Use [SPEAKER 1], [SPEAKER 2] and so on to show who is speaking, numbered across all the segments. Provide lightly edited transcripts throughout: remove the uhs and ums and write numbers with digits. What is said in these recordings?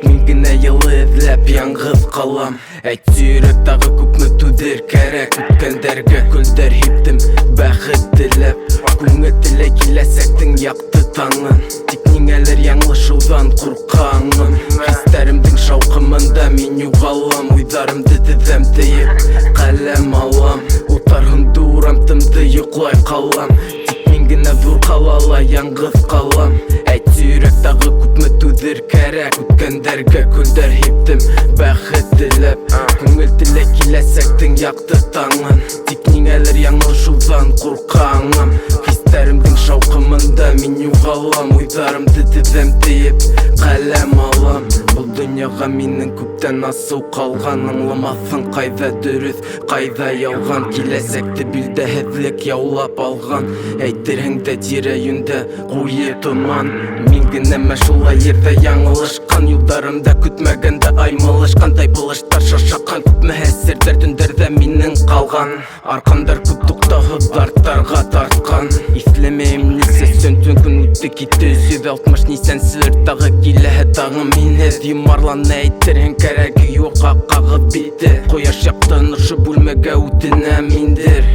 [SPEAKER 1] Тик мин генә йылы эзләп яңгыз калам. Әйтсе йөрәк тагы күпме түдер кәрәк. Үткәндәргә көлдәр һиптем бәхет теләп. Күңел теләй киләсәктең якты таңын. Тик ниңәлер яңлышудан куркаңым. Хистәремдең шаукымында мин югалам. Уйдарымды тезәм тиеп каләм алам. Утар хунды урам тымды йоклай калам. Тик мин генә зур калала яңгыз калам. Әйтсе йөрәк тагы күпме түдер кәрәк. Үткәндәргә көлдәр һиптем бәхет теләп. Күңел теләй киләсәктең якты таңын. Тик ниңәлер яңлышудан куркаңым. Хистәремдең шаукымында мин югалам. Уйдарымды тезәм тиеп каләм алам. Бу дөньяга минең күптән асыл калган. Аңламассың кайда дөрес, кайда ялган. Киләсәкте билдәһезлек яулап алган. Әйтерһең дә тирә-юньдә куе томан. Мин генәме шулай ердә яңлышкан. Юлдарымда көтмәгәндә аймылышкан. Тайпылыштар шашаккан. Күпме хәсселдәр төндәрдә минең калган. Аркандар күп туктагыз дарттарга тарткан. Исләмәйем нисә сөнтүн көн үтте китте. 160 Nissan сылыртагы киләһә тагы минез. Йомарланы әйтерһең кәрәге юк кагып битте. Кояш яктан ошо бүлмәгә үтенәм индер.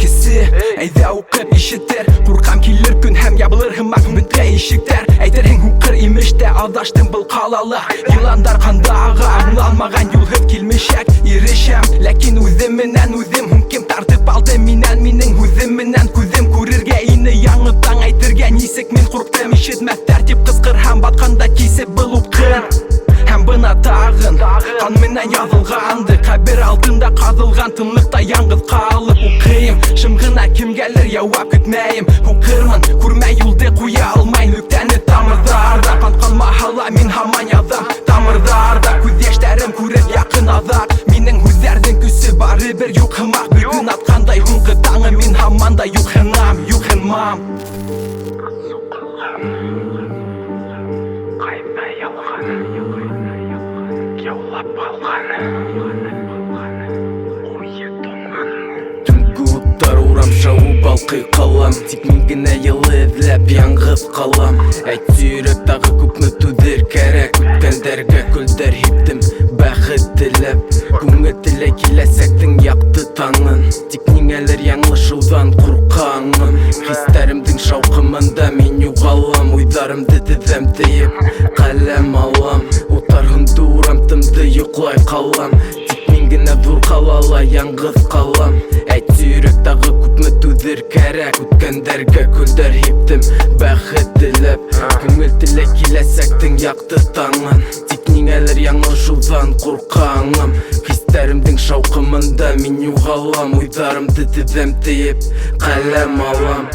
[SPEAKER 2] Кесе әйдә укып ишетер. Куркам килер көн һәм ябылыр хымак бөткә ишектәр. Әйтерһең укыр имештә адаштым был калалы. Йыландар кандага аңланмаган юлһыт килмешәк ирешәм. Ләкин үзем менән үзем кем тартып алды миннән. Минең үзем менән күзем күрергә ине яңы таң. Әйтергә нисек мин курктым ишетмәс тәртип кыскыр һәм батканда кисеп был упкын. Һәм бына тагын кан менән язылганды. Кабер алтында казылган тынлыкта яңгыз калып укыйм. Шым гына кемгәлер яуап көтмәйм. Укырмын күрмә юлды куя алмай. Нүктәне тамырдарда канкан махалла мин һаман язам. Тамырдарда күз яшьтәрем күреп якын азат. Минең үзләрнең күсе барыбер юк хымак. Бүген аткандай хуңкы таңы мин һаман да юкһынам, юкһынмам.
[SPEAKER 1] Кайда ялган, яулап алган. Куе томан. Түнге уттар урам шауып балкый калам. Тик мин генә йылы эзләп яңгыз калам. Әйтсе йөрәк тагы күпме түдер кәрәк. Үткәндәргә көлдәр һиптем бәхет теләп. Күңел теләй киләсәктең якты таңын. Тик ниңәлер яңлышудан куркаңым. Хистәремдең шаукымында мин югалам. Уйдарымды тезәм тиеп каләм алам. Утар хунды урам тымды йоклай калам. Тик мин генә зур калала яңгыз калам. Әйтсе йөрәк тагы күпме түдер кәрәк. Үткәндәргә көлдәр һиптем бәхет теләп. Күңел теләй киләсәктең якты таңын. Тик ниңәлер яңлышудан куркаңым. Хистәремдең шаукымында мин югалам. Уйдарымды тезәм тиеп каләм алам.